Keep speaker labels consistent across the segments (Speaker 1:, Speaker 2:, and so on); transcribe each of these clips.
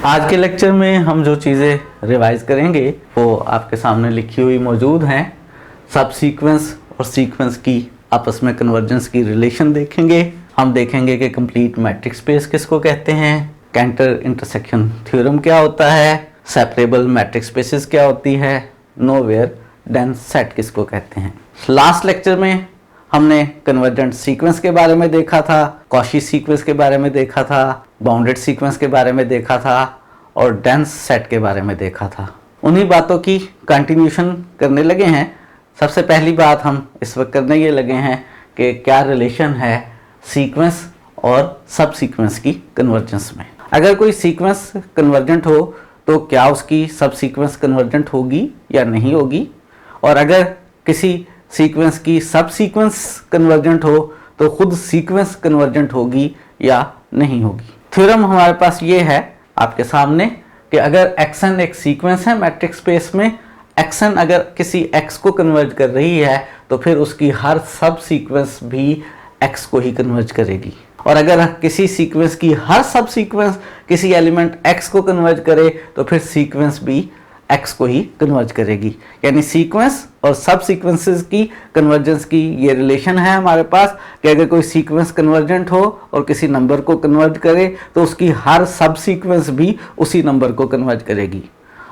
Speaker 1: आज के लेक्चर में हम जो चीज़ें रिवाइज करेंगे वो आपके सामने लिखी हुई मौजूद हैं। सब सीक्वेंस और सीक्वेंस की आपस में कन्वर्जेंस की रिलेशन देखेंगे। हम देखेंगे कि कंप्लीट मैट्रिक्स स्पेस किसको कहते हैं, कैंटर इंटरसेक्शन थ्योरम क्या होता है, सेपरेबल मैट्रिक्स स्पेसेस क्या होती है, नोवेयर डेंस सेट किसको कहते हैं। लास्ट लेक्चर में हमने कन्वर्जेंट सीक्वेंस के बारे में देखा था, कॉशी सीक्वेंस के बारे में देखा था, बाउंडेड सीक्वेंस के बारे में देखा था और डेंस सेट के बारे में देखा था। उन्हीं बातों की कंटिन्यूशन करने लगे हैं। सबसे पहली बात हम इस वक्त करने ये लगे हैं कि क्या रिलेशन है सीक्वेंस और सब सीक्वेंस की कन्वर्जेंस में। अगर कोई सीक्वेंस कन्वर्जेंट हो तो क्या उसकी सब सीक्वेंस कन्वर्जेंट होगी या नहीं होगी, और अगर किसी सीक्वेंस की सब सीक्वेंस कन्वर्जेंट हो तो खुद सीक्वेंस कन्वर्जेंट होगी या नहीं होगी। थ्योरम हमारे पास ये है आपके सामने कि अगर xn एक सीक्वेंस है मैट्रिक्स स्पेस में, xn अगर किसी x को कन्वर्ज कर रही है तो फिर उसकी हर सब सीक्वेंस भी x को ही कन्वर्ज करेगी, और अगर किसी सीक्वेंस की हर सब सीक्वेंस किसी एलिमेंट x को कन्वर्ज करे तो फिर सीक्वेंस भी x को ही कन्वर्ज करेगी। यानी सीक्वेंस और सब सीक्वेंसेस की कन्वर्जेंस की ये रिलेशन है हमारे पास कि अगर कोई सीक्वेंस कन्वर्जेंट हो और किसी नंबर को कन्वर्ज करे तो उसकी हर सब सीक्वेंस भी उसी नंबर को कन्वर्ज करेगी,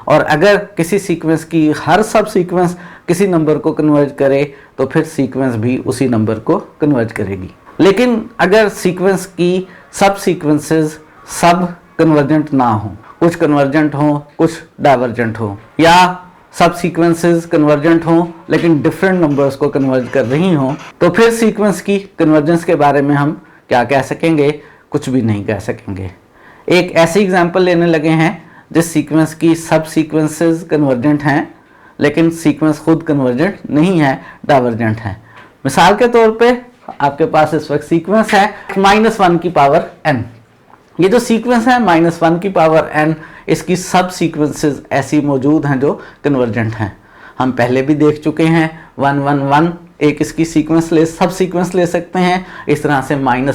Speaker 1: और अगर किसी सीक्वेंस की हर सब सीक्वेंस किसी नंबर को कन्वर्ज करे तो फिर सीक्वेंस भी उसी नंबर को कन्वर्ज करेगी। लेकिन अगर सीक्वेंस की सब सीक्वेंसेस सब कन्वर्जेंट ना हो, कुछ कन्वर्जेंट हो कुछ डाइवर्जेंट हो, या सब सीक्वेंसेस कन्वर्जेंट हो लेकिन डिफरेंट नंबर्स को कन्वर्ज कर रही हो, तो फिर सीक्वेंस की कन्वर्जेंस के बारे में हम क्या कह सकेंगे, कुछ भी नहीं कह सकेंगे। एक ऐसी एग्जांपल लेने लगे हैं जिस सीक्वेंस की सब सीक्वेंसेस कन्वर्जेंट हैं लेकिन सीक्वेंस खुद कन्वर्जेंट नहीं है, डाइवर्जेंट है। मिसाल के तौर पे आपके पास इस वक्त सीक्वेंस है -1 की पावर n। ये जो सीक्वेंस है -1 की पावर n, इसकी सब सीक्वेंसेस ऐसी मौजूद हैं जो कन्वर्जेंट हैं। हम पहले भी देख चुके हैं 1 1 1 एक इसकी सीक्वेंस सब सीक्वेंस ले सकते हैं, इस तरह से -1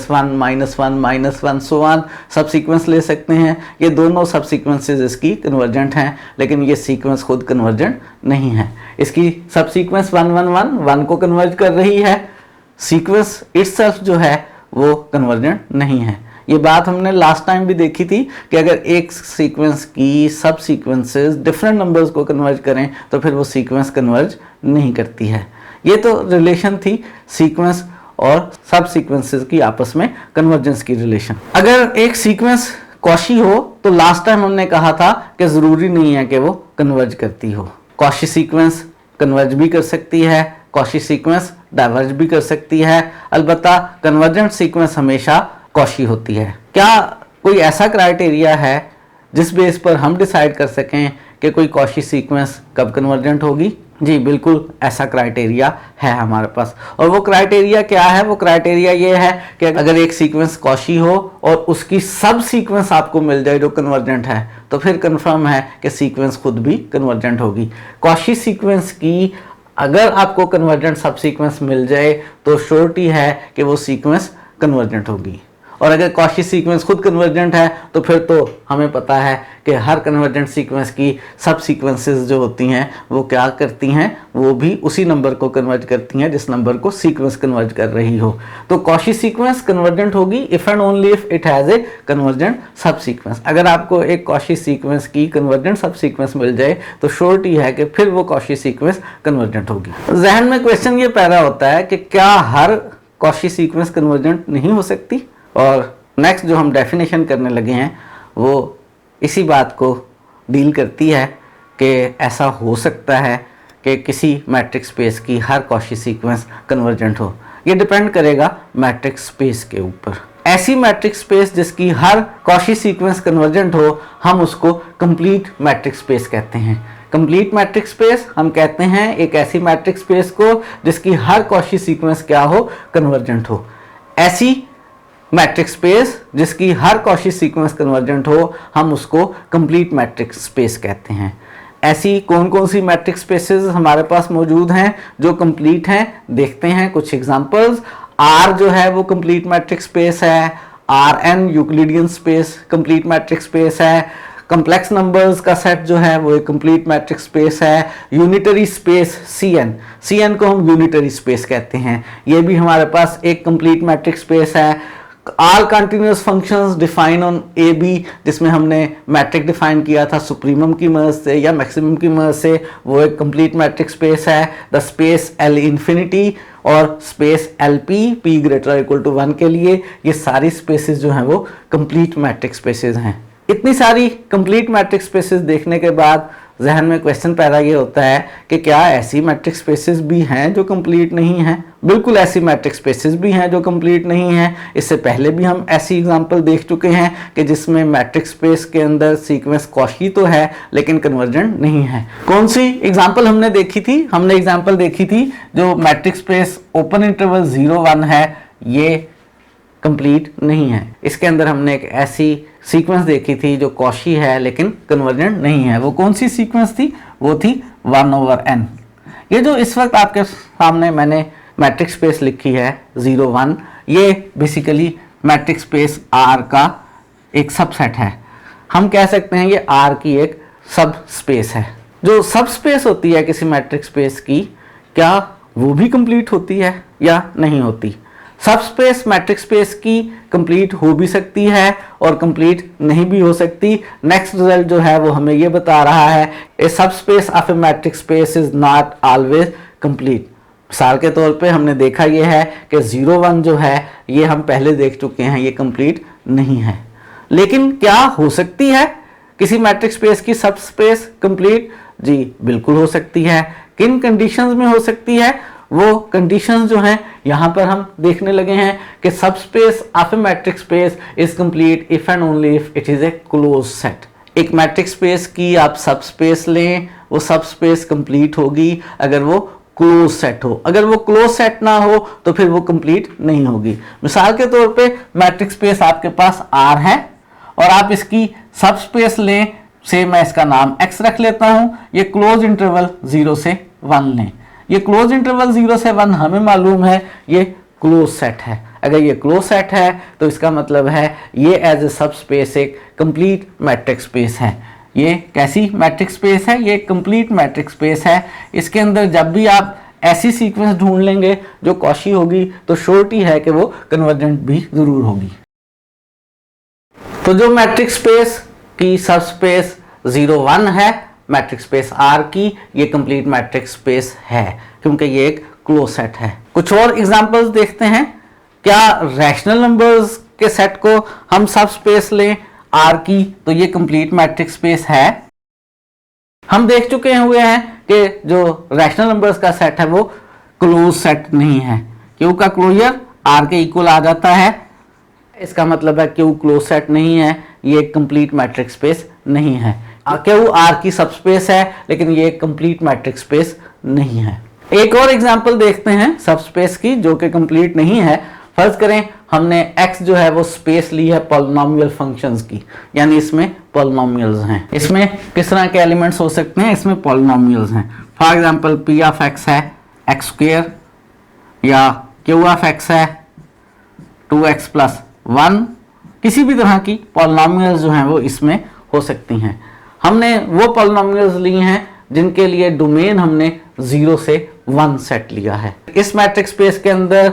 Speaker 1: -1 सो ऑन सब सीक्वेंस ले सकते हैं। ये दोनों सब सीक्वेंसेस इसकी कन्वर्जेंट हैं लेकिन ये सीक्वेंस खुद कन्वर्जेंट नहीं है। इसकी सब सीक्वेंस 1 1 1 1 को कन्वर्ज कर रही है, सीक्वेंस इटसेल्फ जो है वो कन्वर्जेंट नहीं है। ये बात हमने लास्ट टाइम भी देखी थी कि अगर एक सीक्वेंस की सब सीक्वेंसेस डिफरेंट नंबर्स को कन्वर्ज करें तो फिर वो सीक्वेंस कन्वर्ज नहीं करती है। ये तो रिलेशन थी सीक्वेंस और सब सीक्वेंसेस की आपस में कन्वर्जेंस की रिलेशन। अगर एक सीक्वेंस कॉशी हो तो लास्ट टाइम हमने कहा था कि ज़रूरी नहीं है कि वो कन्वर्ज करती हो। कॉशी सीक्वेंस कन्वर्ज भी कर सकती है, कॉशी सीक्वेंस डाइवर्ज भी कर सकती है, अलबत्ता कन्वर्जेंट सीक्वेंस हमेशा कॉशी होती है। क्या कोई ऐसा क्राइटेरिया है जिस बेस पर हम डिसाइड कर सकें कि कोई कॉशी सीक्वेंस कब कन्वर्जेंट होगी? जी बिल्कुल, ऐसा क्राइटेरिया है हमारे पास। और वो क्राइटेरिया क्या है? वो क्राइटेरिया ये है कि अगर एक सीक्वेंस कॉशी हो और उसकी सब सीक्वेंस आपको मिल जाए जो कन्वर्जेंट है तो फिर कंफर्म है कि सीक्वेंस खुद भी कन्वर्जेंट होगी। कॉशी सीक्वेंस की अगर आपको कन्वर्जेंट सब सीक्वेंस मिल जाए तो श्योरिटी है कि वो सीक्वेंस कन्वर्जेंट होगी, और अगर कॉशी सीक्वेंस खुद कन्वर्जेंट है तो फिर तो हमें पता है कि हर कन्वर्जेंट सीक्वेंस की सब सीक्वेंसेस जो होती हैं वो क्या करती हैं, वो भी उसी नंबर को कन्वर्ज करती हैं जिस नंबर को सीक्वेंस कन्वर्ज कर रही हो। तो कॉशी सीक्वेंस कन्वर्जेंट होगी if and only if it has a convergent सब सीक्वेंस। अगर आपको एक कॉशी सीक्वेंस की कन्वर्जेंट सब सीक्वेंस मिल जाए तो श्योरिटी है कि फिर वो कॉशी सीक्वेंस कन्वर्जेंट होगी। जहन में क्वेश्चन ये पैदा होता है कि क्या हर कॉशी सीक्वेंस कन्वर्जेंट नहीं हो सकती, और नेक्स्ट जो हम डेफिनेशन करने लगे हैं वो इसी बात को डील करती है कि ऐसा हो सकता है कि किसी मैट्रिक्स स्पेस की हर कॉशी सीक्वेंस कन्वर्जेंट हो। ये डिपेंड करेगा मैट्रिक्स स्पेस के ऊपर। ऐसी मैट्रिक्स स्पेस जिसकी हर कॉशी सीक्वेंस कन्वर्जेंट हो हम उसको कंप्लीट मैट्रिक्स स्पेस कहते हैं। कंप्लीट मैट्रिक्स स्पेस हम कहते हैं एक ऐसी मैट्रिक्स स्पेस को जिसकी हर कॉशी सीक्वेंस क्या हो, कन्वर्जेंट हो। ऐसी मैट्रिक्स स्पेस जिसकी हर कॉशी सीक्वेंस कन्वर्जेंट हो हम उसको कंप्लीट मैट्रिक्स स्पेस कहते हैं। ऐसी कौन कौन सी मैट्रिक्स स्पेसेस हमारे पास मौजूद हैं जो कंप्लीट हैं, देखते हैं कुछ एग्जांपल्स। R जो है वो कंप्लीट मैट्रिक्स स्पेस है, Rn Euclidean space complete matrix space है, कॉम्प्लेक्स नंबर्स का सेट जो है वो एक कंप्लीट मैट्रिक स्पेस है। यूनिटरी स्पेस Cn को हम यूनिटरी स्पेस कहते हैं, ये भी हमारे पास एक कंप्लीट मैट्रिक स्पेस है। All continuous functions defined on A B, जिसमें हमने मैट्रिक डिफाइन किया था सुप्रीमम की मदद से या मैक्सिमम की मदद से, वो एक कंप्लीट मैट्रिक स्पेस है। द स्पेस L इंफिनिटी और space LP P greater equal to 1 के लिए, ये सारी स्पेसेस जो हैं वो कंप्लीट मैट्रिक स्पेसेस हैं। इतनी सारी कंप्लीट मैट्रिक स्पेसेस देखने के बाद जहन में क्वेश्चन पैदा ये होता है कि क्या ऐसी मैट्रिक स्पेसेस भी हैं जो कंप्लीट नहीं हैं? बिल्कुल ऐसी मैट्रिक स्पेसेस भी हैं जो कंप्लीट नहीं हैं। इससे पहले भी हम ऐसी एग्जांपल देख चुके हैं कि जिसमें मैट्रिक स्पेस के अंदर सीक्वेंस कॉची तो है लेकिन कन्वर्जेंट नहीं है। कौन सी एग्जांपल हमने देखी थी? हमने एग्जांपल देखी थी जो मैट्रिक स्पेस ओपन इंटरवल 0 1 है, ये कंप्लीट नहीं है। इसके अंदर हमने एक ऐसी सीक्वेंस देखी थी जो कॉची है लेकिन कन्वर्जेंट नहीं है। वो कौन सी सीक्वेंस थी? वो थी 1/n। ये जो इस वक्त आपके सामने मैंने मैट्रिक स्पेस लिखी है 0 1, ये बेसिकली मैट्रिक स्पेस R का एक सबसेट है। हम कह सकते हैं ये R की एक सब स्पेस है। जो सब स्पेस होती है किसी मैट्रिक स्पेस की, क्या वो भी कंप्लीट होती है या नहीं होती? सब स्पेस मैट्रिक स्पेस की कंप्लीट हो भी सकती है और कंप्लीट नहीं भी हो सकती। नेक्स्ट रिजल्ट जो है वो हमें ये बता रहा है ए सब space of A matric space is not always complete. मिसाल के तौर पे हमने देखा ये है कि 0 1 जो है ये हम पहले देख चुके हैं, ये कंप्लीट नहीं है। लेकिन क्या हो सकती है किसी मैट्रिक स्पेस की सब स्पेस कंप्लीट? जी बिल्कुल हो सकती है। किन कंडीशंस में हो सकती है? वो कंडीशंस जो हैं यहाँ पर हम देखने लगे हैं कि सब space of A matric space is complete if and only if it is a close set. एक मैट्रिक स्पेस की आप सब स्पेस लें, वो सब स्पेस कंप्लीट होगी अगर वो क्लोज सेट हो। अगर वो क्लोज सेट ना हो तो फिर वो कंप्लीट नहीं होगी। मिसाल के तौर पे मैट्रिक स्पेस आपके पास R है और आप इसकी सब स्पेस लें, से मैं इसका नाम X रख लेता हूं। ये क्लोज इंटरवल 0 से 1 लें। ये क्लोज इंटरवल 0 से 1 हमें मालूम है ये क्लोज सेट है। अगर ये क्लोज सेट है तो इसका मतलब है ये एज ए सब स्पेस एक कंप्लीट मैट्रिक स्पेस है। ये कैसी मैट्रिक स्पेस है? ये कंप्लीट मैट्रिक स्पेस है। इसके अंदर जब भी आप ऐसी सीक्वेंस ढूंढ लेंगे जो कॉची होगी तो श्योरिटी है कि वो कन्वर्जेंट भी जरूर होगी। तो जो मैट्रिक स्पेस की सब स्पेस 0 1 है मैट्रिक स्पेस R की, ये कंप्लीट मैट्रिक स्पेस है क्योंकि ये एक क्लोज सेट है। कुछ और एग्जांपल्स देखते हैं। क्या रैशनल नंबर्स के सेट को हम सब स्पेस लें R की तो ये कंप्लीट मैट्रिक स्पेस है? हम देख चुके हुए हैं कि जो रैशनल नंबर्स का सेट है वो क्लोज सेट नहीं है। क्यू का क्लोजर R के इक्वल आ जाता है, इसका मतलब है क्यू क्लोज सेट नहीं है, ये एक कंप्लीट मैट्रिक स्पेस नहीं है। क्यू R की सब स्पेस है लेकिन ये एक कंप्लीट मैट्रिक स्पेस नहीं है। एक और एग्जांपल देखते हैं सब स्पेस की जो कि कंप्लीट नहीं है। फर्ज करें हमने x जो है वो स्पेस ली है पॉलिनोमियल फंक्शंस की, यानी इसमें पॉलिनोमियल्स हैं। इसमें किस तरह के एलिमेंट्स हो सकते हैं? इसमें पॉलिनोमियल्स हैं। For example p of x है x स्क्वायर या q ऑफ x है 2x प्लस 1। किसी भी तरह की पॉलिनोमियल्स जो हैं वो इसमें हो सकती हैं। हमने वो पॉलिनोमियल्स लिए हैं जिनके लिए डोमेन हमने 0 से 1 सेट लिया है। इस मैट्रिक स्पेस के अंदर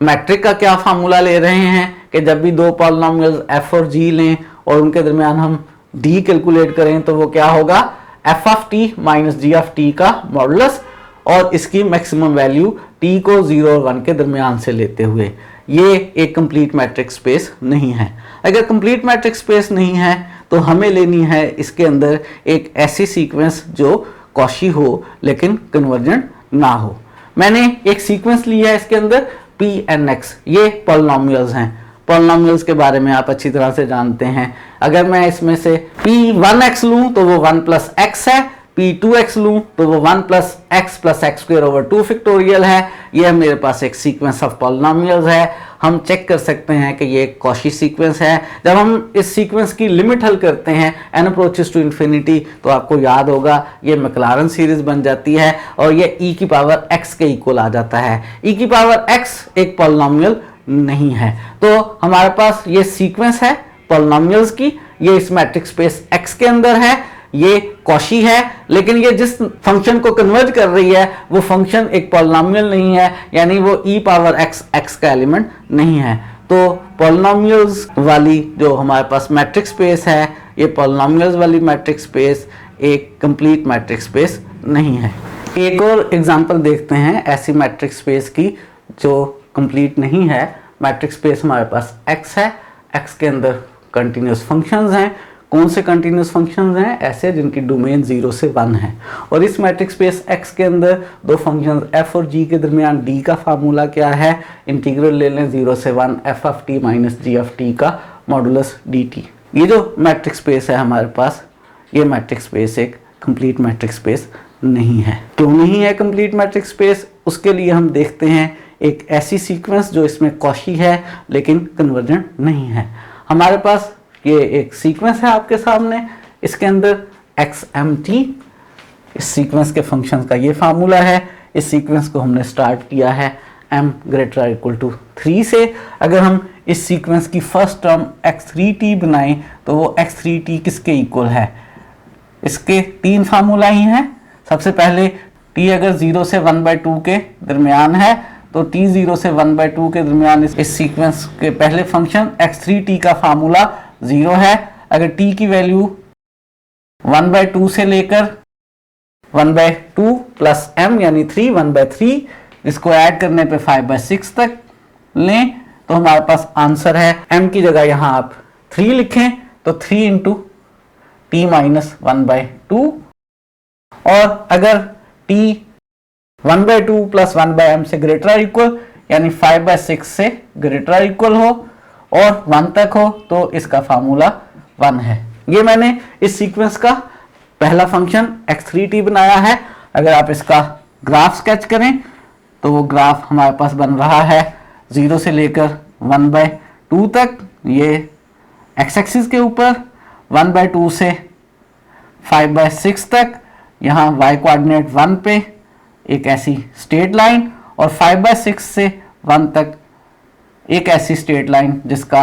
Speaker 1: मैट्रिक का क्या फार्मूला ले रहे हैं कि जब भी दो पॉलिनोमियल्स f और g लें और उनके दरमियान हम d कैलकुलेट करें तो वो क्या होगा? f of t minus g of t का मॉडुलस और इसकी मैक्सिमम वैल्यू t को 0 और 1 के दरमियान से लेते हुए। ये एक कंप्लीट मैट्रिक स्पेस नहीं है। अगर कंप्लीट मैट्रिक स्पेस नहीं है तो हमें लेनी है इसके अंदर एक ऐसी सीक्वेंस जो कॉची हो लेकिन कन्वर्जेंट ना हो। मैंने एक सीक्वेंस ली है इसके अंदर Pnx, ये पॉलिनोमियल्स हैं। पॉलिनोमियल्स के बारे में आप अच्छी तरह से जानते हैं। अगर मैं इसमें से P1x लूं तो वो 1 प्लस x है, P2x लूं तो वो 1 plus x square over 2 factorial है। ये मेरे पास एक सीक्वेंस ऑफ पॉलिनोमियल्स है। हम चेक कर सकते हैं कि ये एक कॉची सीक्वेंस है। जब हम इस सीक्वेंस की लिमिट हल करते हैं n अप्रोचेस टू इन्फिनिटी तो आपको याद होगा ये मैक्लारन सीरीज बन जाती है और ये e की पावर x के इक्वल आ जाता है। e की पावर x एक पॉलिनोमियल नहीं है। तो हमारे पास ये सीक्वेंस है पॉलिनोमियल्स की, ये इस मैट्रिक्स स्पेस x के अंदर है, ये कॉशी है, लेकिन ये जिस फंक्शन को कन्वर्ज कर रही है वो फंक्शन एक पॉलिनोमियल नहीं है, यानी वो e पावर x x का एलिमेंट नहीं है। तो पॉलिनोमियल्स वाली जो हमारे पास मैट्रिक्स स्पेस है, ये पॉलिनोमियल्स वाली मैट्रिक्स स्पेस एक कंप्लीट मैट्रिक्स स्पेस नहीं है। एक और एग्जांपल देखते हैं ऐसी मैट्रिक्स स्पेस की जो कंप्लीट नहीं है। मैट्रिक्स स्पेस हमारे पास x है, x के अंदर कंटिन्यूस फंक्शंस हैं। कौन से कंटिन्यूस फंक्शंस हैं? ऐसे जिनकी डोमेन 0 से 1 है। और इस मैट्रिक्स स्पेस x के अंदर दो फंक्शंस f और g के दरमियान d का फार्मूला क्या है? इंटीग्रल ले लें 0 से 1 f of t minus g of t का मॉडुलस dt। ये जो मैट्रिक्स स्पेस है हमारे पास, ये मैट्रिक्स स्पेस एक कंप्लीट मैट्रिक्स स्पेस नहीं है। क्यों नहीं है कंप्लीट मैट्रिक्स स्पेस? उसके लिए हम देखते हैं एक ऐसी सीक्वेंस जो इसमें कॉशी है लेकिन कन्वर्जेंट नहीं है। हमारे पास ये एक सीक्वेंस है आपके सामने, इसके अंदर xmt, इस सीक्वेंस के फंक्शन का ये फार्मूला है। इस सीक्वेंस को हमने स्टार्ट किया है m ग्रेटर इक्वल टू 3 से। अगर हम इस सीक्वेंस की फर्स्ट टर्म x3t बनाएं तो वो x3t किसके इक्वल है? इसके तीन फार्मूला ही हैं। सबसे पहले t अगर 0 से 1/2 के दरमियान है तो t 0 से 1/2 के दरमियान इस सीक्वेंस के पहले फंक्शन x3t का फार्मूला 0 है। अगर t की वैल्यू 1/2 से लेकर 1/2 प्लस m यानी 3 1/3, इसको ऐड करने पे 5/6 तक लें तो हमारे पास आंसर है। m की जगह यहां आप 3 लिखें तो 3 इंटू t माइनस 1/2। और अगर t 1/2 प्लस 1/m से ग्रेटर इक्वल यानी 5/6 से ग्रेटर इक्वल हो और 1 तक हो तो इसका फार्मूला 1 है। ये मैंने इस सीक्वेंस का पहला फंक्शन x3t बनाया है। अगर आप इसका ग्राफ स्केच करें तो वो ग्राफ हमारे पास बन रहा है 0 से लेकर 1/2 तक, ये x एक्सिस के ऊपर, 1/2 से 5/6 तक, यहाँ y कोऑर्डिनेट 1 पे एक ऐसी स्ट्रेट लाइन, और 5/6 से 1 तक एक ऐसी स्ट्रेट लाइन जिसका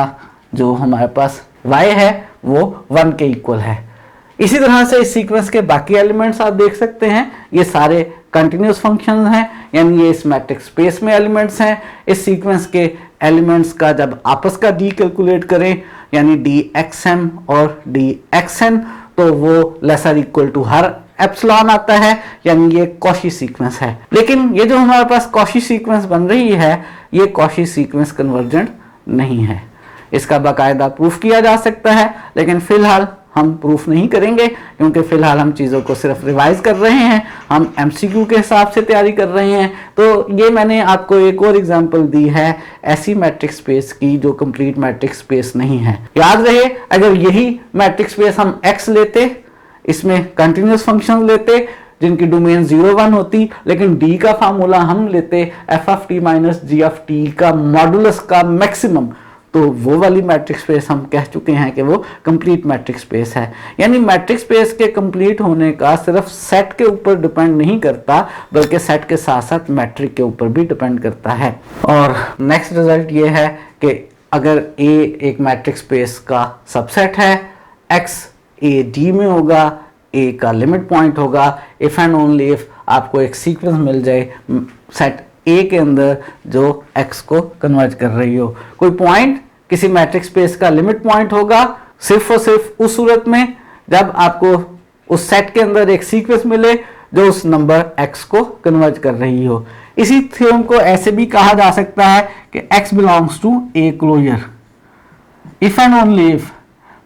Speaker 1: जो हमारे पास y है वो 1 के इक्वल है। इसी तरह से इस सीक्वेंस के बाकी एलिमेंट्स आप देख सकते हैं, ये सारे कंटिन्यूस फंक्शंस हैं, यानी ये इस मैट्रिक्स स्पेस में एलिमेंट्स हैं। इस सीक्वेंस के एलिमेंट्स का जब आपस का डी कैलकुलेट करें यानी dxm और dxn तो वो लेसर इक्वल टू हर एप्सिलॉन आता है, यानी ये कॉशी सीक्वेंस है। लेकिन ये जो हमारे पास कॉशी सीक्वेंस बन रही है, ये कॉशी सीक्वेंस कन्वर्जेंट नहीं है। इसका बाकायदा प्रूफ किया जा सकता है, लेकिन फिलहाल हम प्रूफ नहीं करेंगे क्योंकि फिलहाल हम चीज़ों को सिर्फ रिवाइज कर रहे हैं, हम एमसीक्यू के हिसाब से तैयारी कर रहे हैं। तो ये मैंने आपको एक और एग्जांपल दी है ऐसी मैट्रिक्स स्पेस की जो कंप्लीट मैट्रिक्स स्पेस नहीं है। याद रहे, अगर यही मैट्रिक्स स्पेस हम x लेते, इसमें कंटिन्यूस फंक्शन लेते जिनकी डोमेन 0 1 होती, लेकिन d का फार्मूला हम लेते f of t minus g of t का मॉडुलस का मैक्सिमम, तो वो वाली मैट्रिक्स स्पेस हम कह चुके हैं कि वो कंप्लीट मैट्रिक्स स्पेस है। यानी मैट्रिक्स स्पेस के कंप्लीट होने का सिर्फ सेट के ऊपर डिपेंड नहीं करता, बल्कि सेट के साथ साथ मैट्रिक के ऊपर भी डिपेंड करता है। और नेक्स्ट रिजल्ट ये है कि अगर A एक मैट्रिक्स स्पेस का सबसेट है, X A D में होगा, A का लिमिट पॉइंट होगा, इफ एंड ओनली इफ आपको एक सीक्वेंस मिल जाए सेट A के अंदर जो X को कन्वर्ज कर रही हो। कोई पॉइंट किसी मैट्रिक्स स्पेस का लिमिट पॉइंट होगा सिर्फ और सिर्फ उस सूरत में जब आपको उस सेट के अंदर एक सीक्वेंस मिले जो उस नंबर X को कन्वर्ज कर रही हो। इसी थ्योरम को ऐसे भी कहा जा सकता है कि X belongs to A closure, if and only if.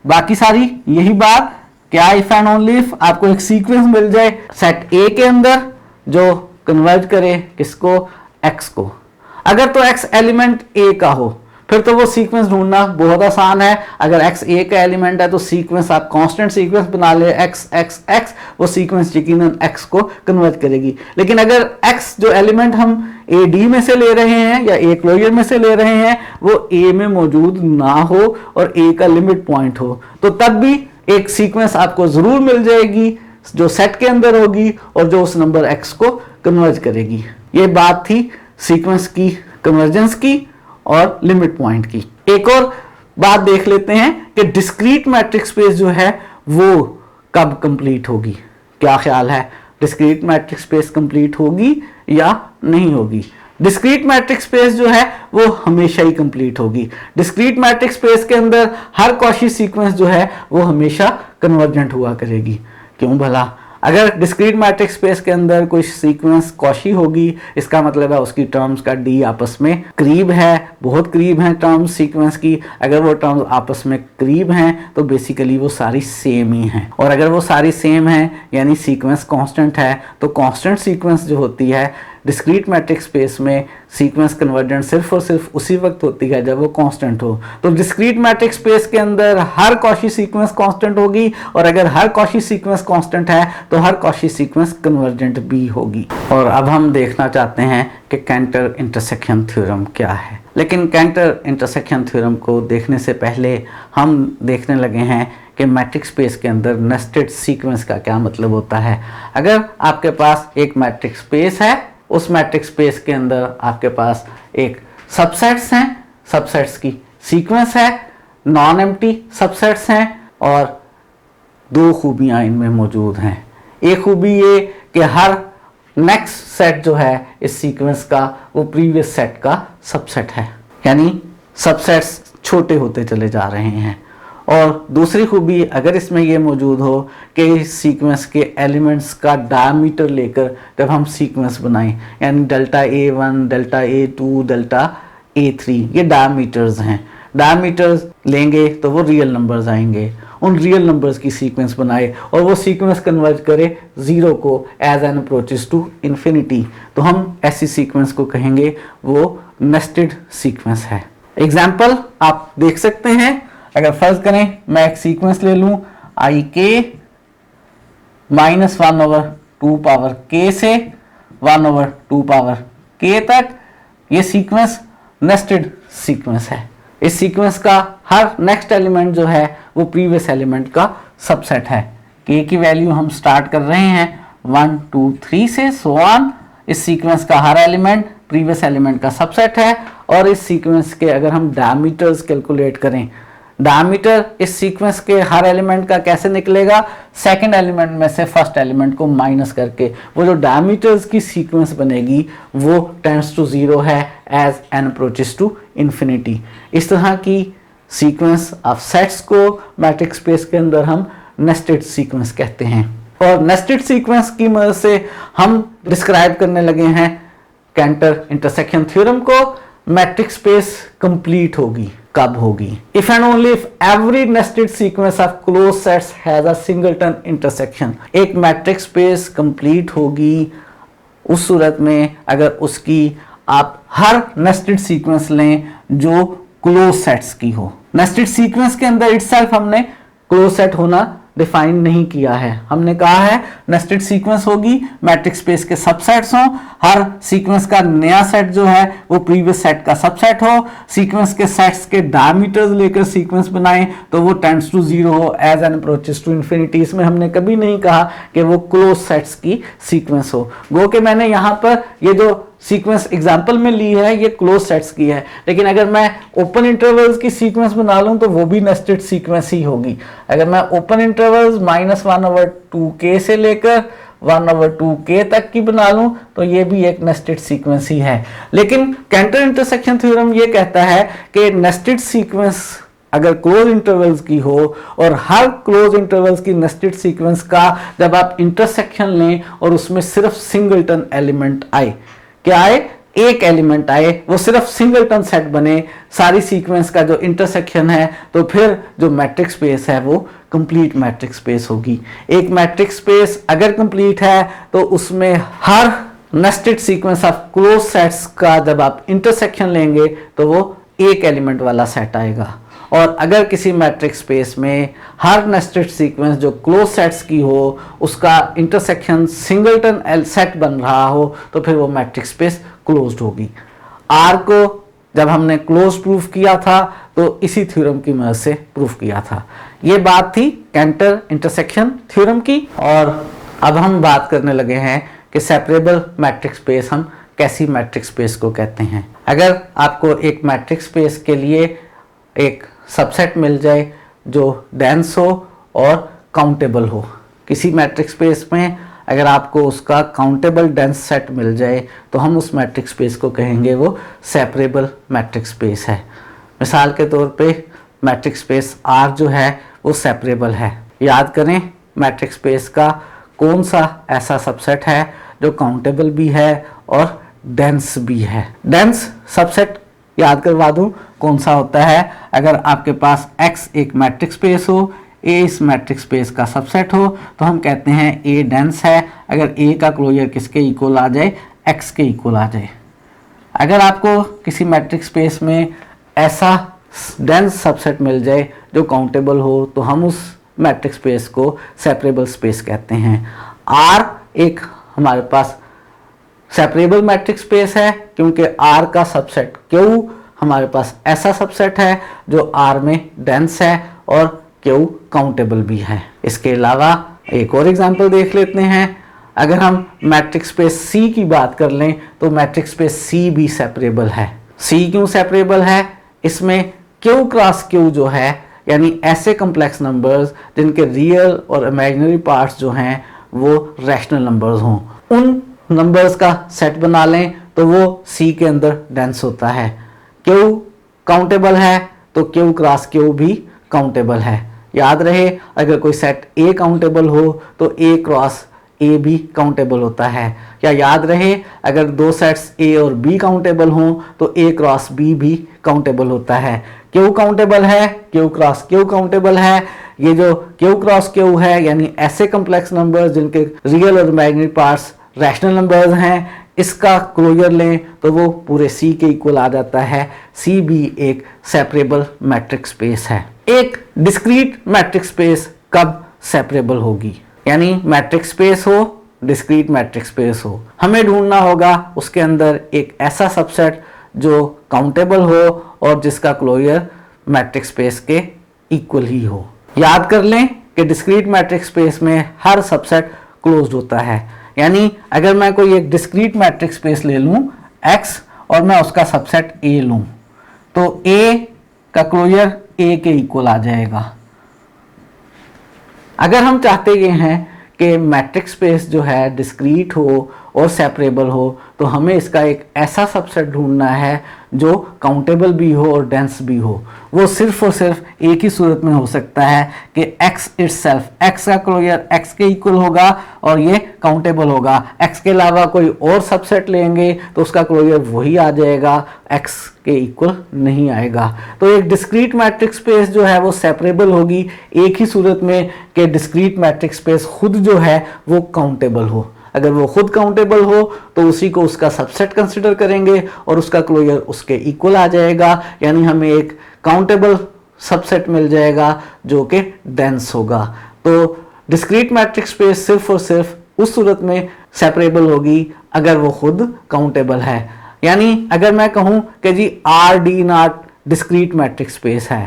Speaker 1: बाकी सारी यही बात, क्या इफ एंड ओनली इफ आपको एक सीक्वेंस मिल जाए सेट A के अंदर जो कन्वर्ज करे किसको, X को। अगर तो X एलिमेंट A का हो फिर तो वो सीक्वेंस ढूंढना बहुत आसान है। अगर X A का एलिमेंट है तो सीक्वेंस आप कांस्टेंट सीक्वेंस बना ले X X X, वो सीक्वेंस यकीनन X को कन्वर्ट करेगी। लेकिन अगर X जो एलिमेंट हम A D में से ले रहे हैं या A क्लोजर में से ले रहे हैं वो A में मौजूद ना हो और A का लिमिट पॉइंट हो, तो तब भी एक सीक्वेंस आपको जरूर मिल जाएगी जो सेट के अंदर होगी और जो उस नंबर X को कन्वर्ज करेगी। ये बात थी सीक्वेंस की कन्वर्जेंस की और लिमिट पॉइंट की। एक और बात देख लेते हैं कि डिस्क्रीट मैट्रिक स्पेस जो है वो कब कंप्लीट होगी। क्या ख्याल है, डिस्क्रीट मैट्रिक स्पेस कंप्लीट होगी या नहीं होगी? डिस्क्रीट मैट्रिक स्पेस जो है वो हमेशा ही कंप्लीट होगी। डिस्क्रीट मैट्रिक स्पेस के अंदर हर कॉची सीक्वेंस जो है वो हमेशा कन्वर्जेंट हुआ करेगी। क्यों भला? अगर डिस्क्रीट मैट्रिक स्पेस के अंदर कोई सीक्वेंस कॉची होगी, इसका मतलब है उसकी टर्म्स का डी आपस में करीब है, बहुत करीब है टर्म्स सीक्वेंस की। अगर वो टर्म्स आपस में करीब हैं तो बेसिकली वो सारी सेम ही हैं, और अगर वो सारी सेम है यानी सीक्वेंस कांस्टेंट है, तो कांस्टेंट सीक्वेंस जो होती है डिस्क्रीट मैट्रिक स्पेस में सीक्वेंस कन्वर्जेंट सिर्फ और सिर्फ उसी वक्त होती है जब वो कांस्टेंट हो। तो डिस्क्रीट मैट्रिक स्पेस के अंदर हर कॉची सीक्वेंस कांस्टेंट होगी, और अगर हर कॉची सीक्वेंस कांस्टेंट है तो हर कॉची सीक्वेंस कन्वर्जेंट भी होगी। और अब हम देखना चाहते हैं कि कैंटर इंटरसेक्शन थ्योरम क्या है। लेकिन कैंटर इंटरसेक्शन थ्योरम को देखने से पहले हम देखने लगे हैं कि मैट्रिक स्पेस के अंदर नेस्टेड सीक्वेंस का क्या मतलब होता है। अगर आपके पास एक मैट्रिक स्पेस है, उस मैट्रिक स्पेस के अंदर आपके पास एक सबसेट्स हैं, सबसेट्स की सीक्वेंस है, नॉन एम्प्टी सबसेट्स हैं, और दो खूबियां इनमें मौजूद हैं। एक खूबी ये कि हर नेक्स्ट सेट जो है इस सीक्वेंस का वो प्रीवियस सेट का सबसेट है, यानी सबसेट्स छोटे होते चले जा रहे हैं। और दूसरी खूबी अगर इसमें ये मौजूद हो कि इस सीक्वेंस के एलिमेंट्स का डायमीटर लेकर जब हम सीक्वेंस बनाएं, यानी delta A1, delta A2, delta A3, ये डायमीटर्स हैं। डायमीटर्स लेंगे तो वो रियल नंबर्स आएंगे, उन रियल नंबर्स की सीक्वेंस बनाए और वो सीक्वेंस कन्वर्ट करे जीरो को as n approaches to infinity, तो हम ऐसी सीक्वेंस को कहेंगे वो नेस्टेड सीक्वेंस है। एग्जाम्पल आप देख सकते हैं। अगर फर्ज करें मैं एक सीक्वेंस ले लूं ik -1/2 पावर k से 1/2 पावर k तक, ये सीक्वेंस नेस्टेड सीक्वेंस है। इस सीक्वेंस का हर नेक्स्ट एलिमेंट जो है वो प्रीवियस एलिमेंट का सबसेट है। k की वैल्यू हम स्टार्ट कर रहे हैं 1 2 3 से सो ऑन। इस सीक्वेंस का हर एलिमेंट प्रीवियस एलिमेंट का सबसेट है, और इस सीक्वेंस के अगर हम डायमीटर्स कैलकुलेट करें, डायमीटर इस सीक्वेंस के हर एलिमेंट का कैसे निकलेगा? सेकंड एलिमेंट में से फर्स्ट एलिमेंट को माइनस करके वो जो डायमीटर्स की सीक्वेंस बनेगी वो टेंड्स टू जीरो है as n approaches to infinity. इस तरह की सीक्वेंस ऑफ सेट्स को मैट्रिक स्पेस के अंदर हम नेस्टेड सीक्वेंस कहते हैं। और नेस्टेड सीक्वेंस की मदद से हम डिस्क्राइब करने लगे हैं कैंटर इंटरसेक्शन थ्योरम को। मैट्रिक स्पेस कंप्लीट होगी कब होगी? If and only if every nested sequence of close sets has a singleton intersection. एक मैट्रिक स्पेस कंप्लीट होगी उस सूरत में अगर उसकी आप हर नेस्टेड सीक्वेंस लें जो क्लोज सेट्स की हो। नेस्टेड सीक्वेंस के अंदर इटसेल्फ हमने क्लोज सेट होना डिफाइन नहीं किया है। हमने कहा है नेस्टेड सीक्वेंस होगी, मैट्रिक स्पेस के सबसेट्स हों, हर सीक्वेंस का नया सेट जो है वो प्रीवियस सेट का सबसेट हो, सीक्वेंस के सेट्स के डायमीटर्स लेकर सीक्वेंस बनाएं तो वो टेंड्स टू जीरो हो as n approaches to infinity. इसमें हमने कभी नहीं कहा कि वो क्लोज सेट्स की सीक्वेंस हो। गो कि मैंने यहाँ पर ये जो सीक्वेंस एग्जाम्पल में ली है ये क्लोज सेट्स की है, लेकिन अगर मैं ओपन इंटरवल्स की सीक्वेंस बना लूं तो वो भी नेस्टेड सीक्वेंस ही होगी। अगर मैं ओपन इंटरवल्स -1/2k से लेकर 1/2k तक की बना लूं तो ये भी एक नेस्टेड सीक्वेंस ही है। लेकिन कैंटर इंटरसेक्शन थ्योरम ये कहता है कि नेस्टेड सीक्वेंस अगर क्लोज इंटरवल्स की हो और हर क्लोज इंटरवल्स की नेस्टेड सीक्वेंस का जब आप इंटरसेक्शन लें और उसमें सिर्फ सिंगलटन एलिमेंट आए, क्या आए? एक एलिमेंट आए, वो सिर्फ सिंगलटन सेट बने सारी सीक्वेंस का जो इंटरसेक्शन है, तो फिर जो मैट्रिक स्पेस है वो कंप्लीट मैट्रिक स्पेस होगी। एक मैट्रिक स्पेस अगर कंप्लीट है तो उसमें हर nested sequence of close sets का जब आप इंटरसेक्शन लेंगे तो वो एक एलिमेंट वाला सेट आएगा। और अगर किसी मैट्रिक स्पेस में हर नेस्टेड सीक्वेंस जो क्लोज सेट्स की हो उसका इंटरसेक्शन सिंगलटन सेट बन रहा हो तो फिर वो मैट्रिक स्पेस क्लोज्ड होगी। आर को जब हमने क्लोज प्रूफ किया था तो इसी थ्योरम की मदद से प्रूफ किया था। ये बात थी कैंटर इंटरसेक्शन थ्योरम की। और अब हम बात करने लगे हैं कि सेपरेबल मैट्रिक स्पेस हम कैसी मैट्रिक स्पेस को कहते हैं। अगर आपको एक मैट्रिक स्पेस के लिए एक सबसेट मिल जाए जो डेंस हो और काउंटेबल हो। किसी मैट्रिक्स स्पेस में अगर आपको उसका काउंटेबल डेंस सेट मिल जाए तो हम उस मैट्रिक्स स्पेस को कहेंगे वो सेपरेबल मैट्रिक्स स्पेस है। मिसाल के तौर पे मैट्रिक्स स्पेस R जो है वो सेपरेबल है। याद करें मैट्रिक्स स्पेस का कौन सा ऐसा सबसेट है जो काउंटेबल भी है और डेंस भी है। डेंस सबसेट याद करवा दूं कौन सा होता है। अगर आपके पास X एक मैट्रिक्स स्पेस हो, A इस मैट्रिक्स स्पेस का सबसेट हो, तो हम कहते हैं A डेंस है अगर A का क्लोजर किसके इक्वल आ जाए, X के इक्वल आ जाए। अगर आपको किसी मैट्रिक्स स्पेस में ऐसा डेंस सबसेट मिल जाए जो काउंटेबल हो तो हम उस मैट्रिक्स स्पेस को सेपरेबल स्पेस कहते हैं। R एक हमारे पास सेपरेबल मैट्रिक्स स्पेस है क्योंकि R का सबसेट Q हमारे पास ऐसा सबसेट है जो R में डेंस है और Q काउंटेबल भी है। इसके अलावा एक और एग्जांपल देख लेते हैं। अगर हम मैट्रिक्स स्पेस C की बात कर लें तो मैट्रिक्स स्पेस C भी सेपरेबल है। C क्यों सेपरेबल है? इसमें Q क्रॉस Q जो है यानी ऐसे कम्प्लेक्स नंबर्स जिनके रियल और इमेजिनरी पार्ट्स जो हैं वो रैशनल नंबर्स हों, उन नंबर्स का सेट बना लें तो वो C के अंदर डेंस होता है। Q काउंटेबल है तो Q क्रॉस Q भी काउंटेबल है। याद रहे अगर कोई सेट A काउंटेबल हो तो A क्रॉस A भी काउंटेबल होता है। या याद रहे अगर दो सेट्स A और B काउंटेबल हों तो A क्रॉस B भी काउंटेबल होता है। Q काउंटेबल है, Q क्रॉस Q काउंटेबल है। ये जो Q क्रॉस Q है यानी ऐसे कम्प्लेक्स नंबर्स जिनके रियल और इमेजिनरी पार्ट्स रैशनल नंबर्स हैं, इसका क्लोजर लें तो वो पूरे C के इक्वल आ जाता है। C भी एक सेपरेबल मैट्रिक्स स्पेस है। एक डिस्क्रीट मैट्रिक्स स्पेस कब सेपरेबल होगी? यानी मैट्रिक्स स्पेस हो, डिस्क्रीट मैट्रिक्स स्पेस हो, हमें ढूंढना होगा उसके अंदर एक ऐसा सबसेट जो काउंटेबल हो और जिसका क्लोजर मैट्रिक्स स्पेस के इक्वल ही हो। याद कर लें कि डिस्क्रीट मैट्रिक्स स्पेस में हर सबसेट क्लोज्ड होता है। यानी अगर मैं कोई एक डिस्क्रीट मैट्रिक्स स्पेस ले लूं X और मैं उसका सबसेट A लूं तो A का क्लोजर A के इक्वल आ जाएगा। अगर हम चाहते ये हैं कि मैट्रिक्स स्पेस जो है डिस्क्रीट हो और सेपरेबल हो तो हमें इसका एक ऐसा सबसेट ढूंढना है जो काउंटेबल भी हो और डेंस भी हो। वो सिर्फ और सिर्फ एक ही सूरत में हो सकता है कि X इटसेल्फ, X का क्लोजर X के इक्वल होगा और ये काउंटेबल होगा। X के अलावा कोई और सबसेट लेंगे तो उसका क्लोजर वही आ जाएगा, X के इक्वल नहीं आएगा। तो एक डिस्क्रीट मैट्रिक्स स्पेस जो है वो सेपरेबल होगी एक ही सूरत में कि डिस्क्रीट मैट्रिक्स स्पेस खुद जो है वो काउंटेबल हो। अगर वो खुद काउंटेबल हो तो उसी को उसका सबसेट कंसिडर करेंगे और उसका क्लोजर उसके इक्वल आ जाएगा। यानी हमें एक काउंटेबल सबसेट मिल जाएगा जो कि डेंस होगा। तो डिस्क्रीट मैट्रिक्स स्पेस सिर्फ और सिर्फ उस सूरत में सेपरेबल होगी अगर वो खुद काउंटेबल है। यानी अगर मैं कहूं कि जी R�D0 डिस्क्रीट मैट्रिक्स स्पेस है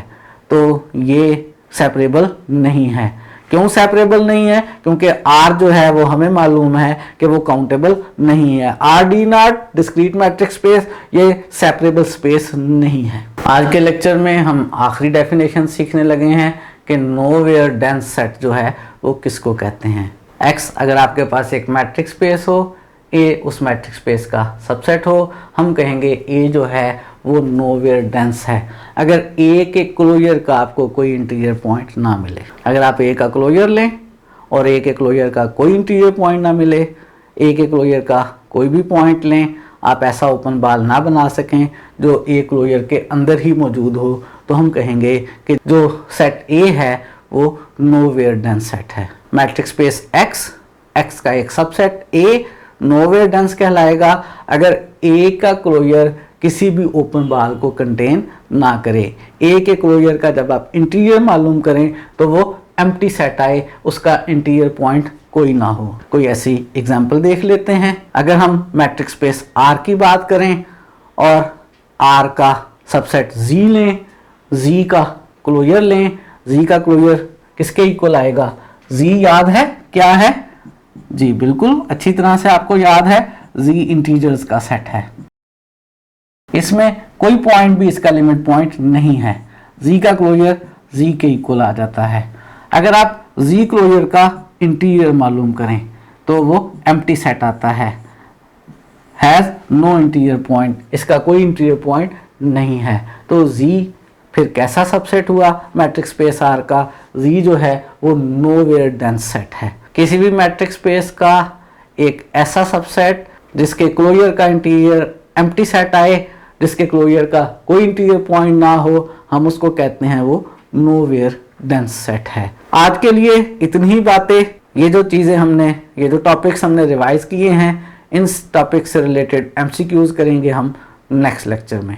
Speaker 1: तो ये सेपरेबल नहीं है। क्यों सेपरेबल नहीं है? क्योंकि R जो है वो हमें मालूम है कि वो काउंटेबल नहीं है। R�D0 डिस्क्रीट मैट्रिक्स स्पेस ये सेपरेबल स्पेस नहीं है। आज के लेक्चर में हम आखिरी डेफिनेशन सीखने लगे हैं कि नोवेयर डेंस सेट जो है वो किसको कहते हैं। X अगर आपके पास एक मैट्रिक्स स्पेस हो, A उस मैट्रिक्स स्पेस का सबसेट हो, हम कहेंगे A जो है वो नोवेयर डेंस है अगर A के क्लोजर का आपको कोई इंटीरियर पॉइंट ना मिले। अगर आप A का क्लोजर लें और A के क्लोजर का कोई इंटीरियर पॉइंट ना मिले, A के क्लोजर का कोई भी पॉइंट लें, आप ऐसा ओपन बाल ना बना सकें जो A क्लोजर के अंदर ही मौजूद हो, तो हम कहेंगे कि जो सेट A है वो नोवेयर डेंस सेट है। मैट्रिक्स स्पेस X का एक सबसेट A नोवेयर डेंस कहलाएगा अगर A का क्लोजर किसी भी ओपन बाल को कंटेन ना करे। A के क्लोजर का जब आप इंटीरियर मालूम करें तो वो एम्प्टी सेट आए, उसका इंटीरियर पॉइंट कोई ना हो। कोई ऐसी एग्जांपल देख लेते हैं। अगर हम मैट्रिक्स स्पेस R की बात करें और R का सबसेट Z लें, Z का क्लोजर लें, Z का क्लोजर किसके इक्वल आएगा? Z याद है क्या है? जी बिल्कुल अच्छी तरह से आपको याद है, Z इंटीजर्स का सेट है। इसमें कोई पॉइंट भी इसका लिमिट पॉइंट नहीं है। जी का क्लोजर जी के इक्वल आ जाता है। अगर आप जी क्लोजर का इंटीरियर मालूम करें तो वो एम्प्टी सेट आता है, हैज़ नो इंटीरियर पॉइंट, इसका कोई इंटीरियर पॉइंट नहीं है। तो जी फिर कैसा सबसेट हुआ मैट्रिक्स स्पेस आर का? जी जो है वो नोवेयर डेंस सेट है। किसी भी मैट्रिक्स स्पेस का एक ऐसा सबसेट जिसके क्लोजर का इंटीरियर एम्प्टी सेट आए, जिसके क्लोजर का कोई इंटीरियर पॉइंट ना हो, हम उसको कहते हैं वो नोवेयर डेंस सेट है। आज के लिए इतनी ही बातें, ये जो चीज़ें हमने, ये जो टॉपिक्स हमने रिवाइज किए हैं, इन टॉपिक से रिलेटेड एमसीक्यूज करेंगे हम नेक्स्ट लेक्चर में।